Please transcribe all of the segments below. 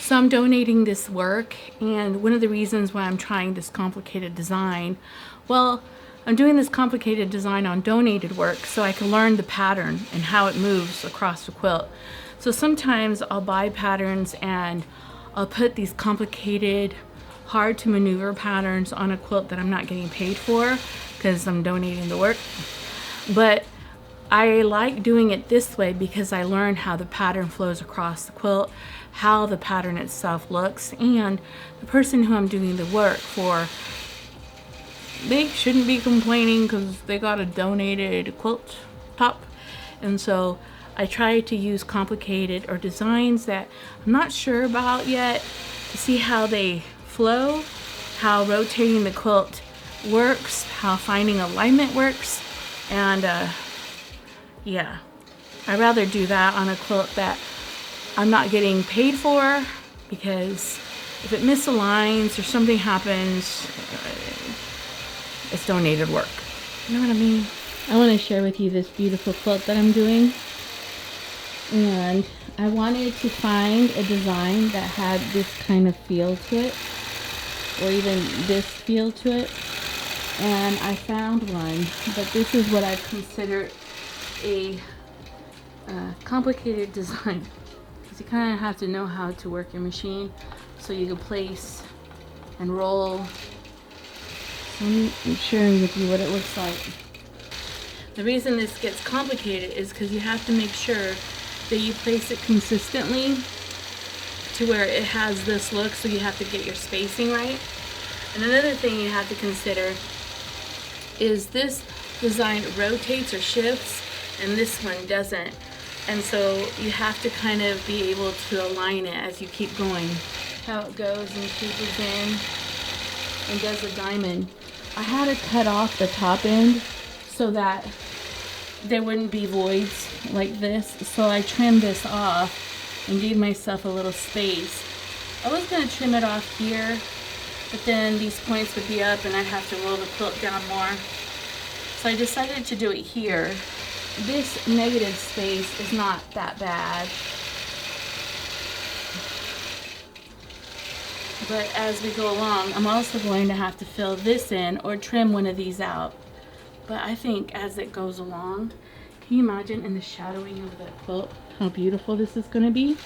So I'm donating this work, and one of the reasons why I'm trying this complicated design, well, I'm doing this complicated design on donated work so I can learn the pattern and how it moves across the quilt. So sometimes I'll buy patterns and I'll put these complicated, hard to maneuver patterns on a quilt that I'm not getting paid for because I'm donating the work. But I like doing it this way because I learn how the pattern flows across the quilt, how the pattern itself looks, and the person who I'm doing the work for, they shouldn't be complaining because they got a donated quilt top. And so I try to use complicated or designs that I'm not sure about yet to see how they flow, how rotating the quilt works, how finding alignment works. And yeah, I'd rather do that on a quilt that I'm not getting paid for, because if it misaligns or something happens, it's donated work. You know what I mean? I want to share with you this beautiful quilt that I'm doing. And I wanted to find a design that had this kind of feel to it, or even this feel to it. And I found one, but this is what I consider a complicated design. Because you kind of have to know how to work your machine so you can place and roll. So I'm sharing with you what it looks like. The reason this gets complicated is because you have to make sure that you place it consistently to where it has this look, so you have to get your spacing right. And another thing you have to consider is this design rotates or shifts and this one doesn't. And so you have to kind of be able to align it as you keep going. How it goes and creeps in and does a diamond. I had to cut off the top end so that there wouldn't be voids like this. So I trimmed this off and gave myself a little space. I was going to trim it off here, but then these points would be up and I'd have to roll the quilt down more. So I decided to do it here. This negative space is not that bad. But as we go along, I'm also going to have to fill this in or trim one of these out. But I think as it goes along, can you imagine in the shadowing of the quilt how beautiful this is going to be?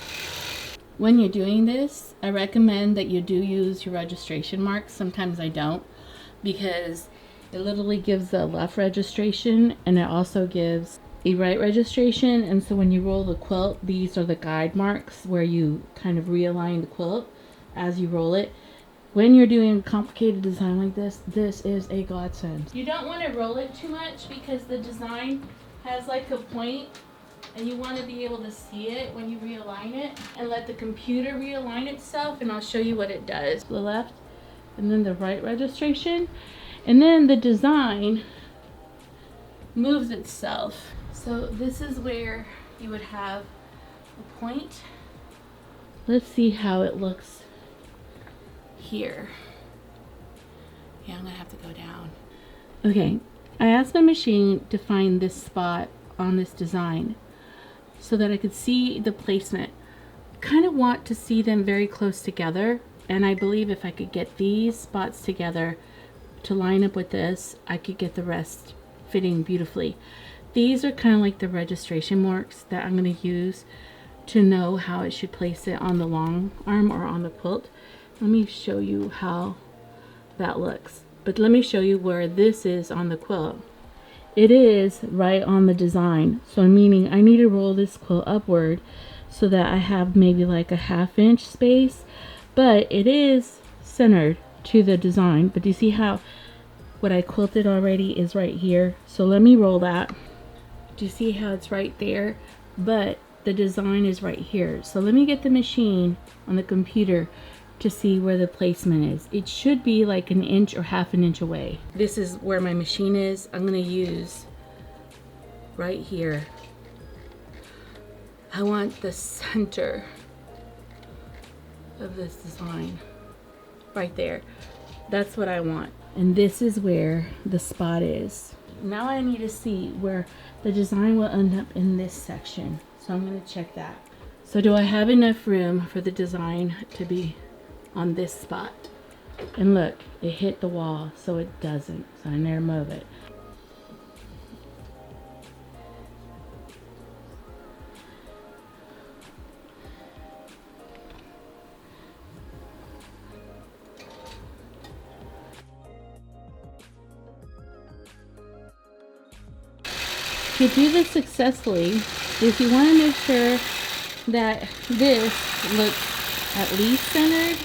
When you're doing this, I recommend that you do use your registration marks. Sometimes I don't, because it literally gives a left registration and it also gives a right registration. And so when you roll the quilt, these are the guide marks where you kind of realign the quilt as you roll it. When you're doing a complicated design like this, this is a godsend. You don't want to roll it too much because the design has like a point and you want to be able to see it when you realign it, and let the computer realign itself, and I'll show you what it does. The left and then the right registration, and then the design moves itself. So this is where you would have a point. Let's see how it looks here. Yeah, I'm gonna have to go down. Okay, I asked my machine to find this spot on this design so that I could see the placement. Kind of want to see them very close together, and I believe if I could get these spots together to line up with this, I could get the rest fitting beautifully. These are kind of like the registration marks that I'm going to use to know how it should place it on the long arm or on the quilt. Let me show you how that looks. But let me show you where this is on the quilt. It is right on the design. So meaning I need to roll this quilt upward so that I have maybe like a 1/2 inch space. But it is centered to the design. But do you see how what I quilted already is right here? So let me roll that. Do you see how it's right there? But the design is right here. So let me get the machine on the computer to see where the placement is. It should be like 1 inch or 1/2 inch away. This is where my machine is. I'm gonna use right here. I want the center of this design right there. That's what I want. And this is where the spot is. Now I need to see where the design will end up in this section. So I'm going to check that. So do I have enough room for the design to be on this spot? And look, it hit the wall, so it doesn't. So I never move it. To do this successfully, if you want to make sure that this looks at least centered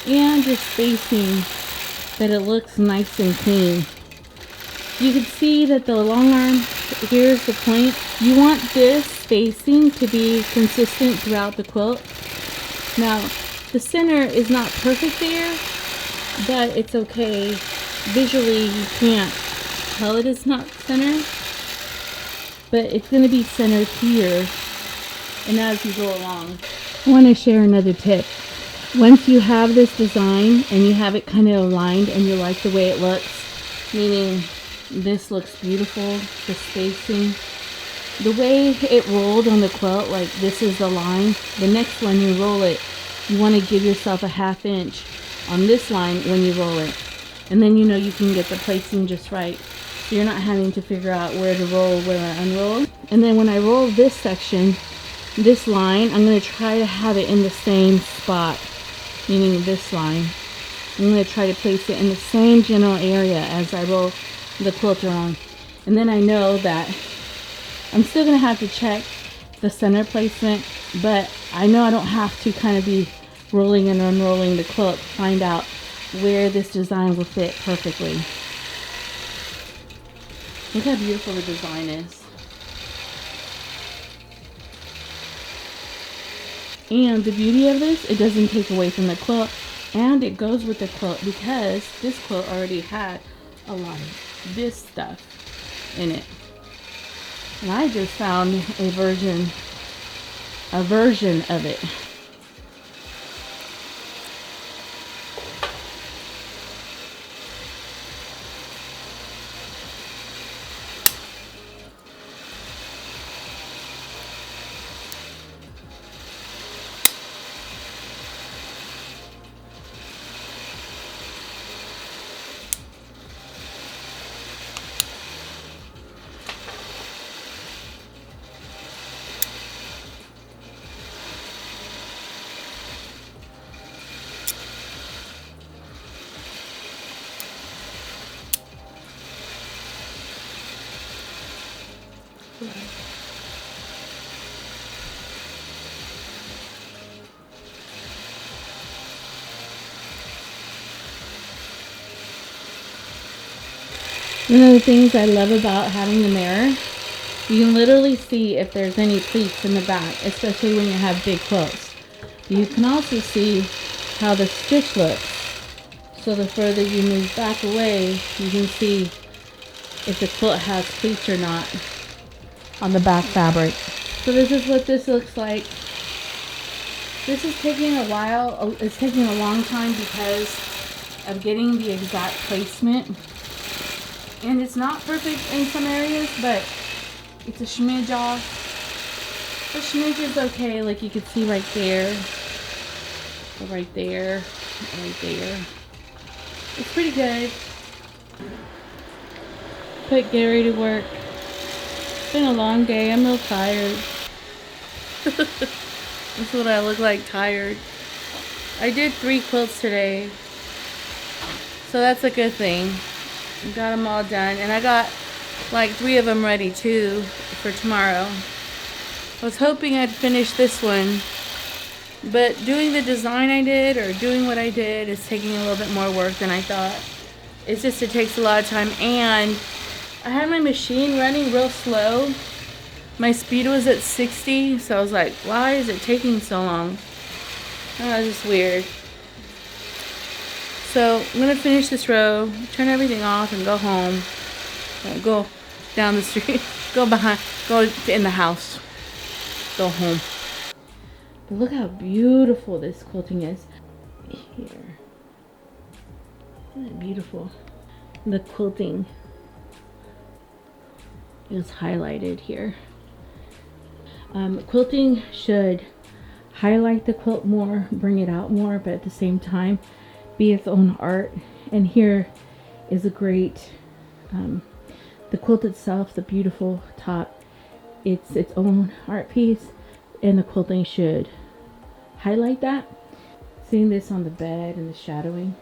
and your spacing, that it looks nice and clean. You can see that the long arm, here's the point. You want this spacing to be consistent throughout the quilt. Now, the center is not perfect there, but it's okay. Visually, you can't tell it is not centered. But it's going to be centered here and as you go along. I want to share another tip. Once you have this design and you have it kind of aligned and you like the way it looks, meaning this looks beautiful, the spacing, the way it rolled on the quilt, like this is the line, the next one you roll it, you want to give yourself a 1/2 inch on this line when you roll it. And then you know you can get the placing just right. So you're not having to figure out where to roll, where to unroll. And then when I roll this section, this line, I'm going to try to have it in the same spot, meaning this line. I'm going to try to place it in the same general area as I roll the quilt around. And then I know that I'm still going to have to check the center placement, but I know I don't have to kind of be rolling and unrolling the quilt to find out where this design will fit perfectly. Look how beautiful the design is. And the beauty of this, it doesn't take away from the quilt, and it goes with the quilt because this quilt already had a lot of this stuff in it. And I just found a version of it. One of the things I love about having the mirror, you can literally see if there's any pleats in the back, especially when you have big quilts. You can also see how the stitch looks. So the further you move back away, you can see if the quilt has pleats or not on the back fabric. So this is what this looks like. This is taking a while. It's taking a long time because of getting the exact placement. And it's not perfect in some areas, but it's a smidge off. The smidge is okay, like you can see right there. Right there. Right there. It's pretty good. But get ready to work. It's been a long day. I'm a little tired. That's what I look like, tired. I did 3 quilts today. So that's a good thing. Got them all done, and I got like 3 of them ready too for tomorrow. I was hoping I'd finish this one, but doing the design I did, or doing what I did, is taking a little bit more work than I thought. It's just, it takes a lot of time, and I had my machine running real slow. My speed was at 60, so I was like, why is it taking so long? Oh, it's just weird. So I'm gonna finish this row, turn everything off, and go home. Go down the street, go in the house, go home. But look how beautiful this quilting is. Here, isn't that beautiful? The quilting is highlighted here. Quilting should highlight the quilt more, bring it out more, but at the same time be its own art. And here is a great, the quilt itself, the beautiful top, it's its own art piece, and the quilting should highlight that. Seeing this on the bed and the shadowing,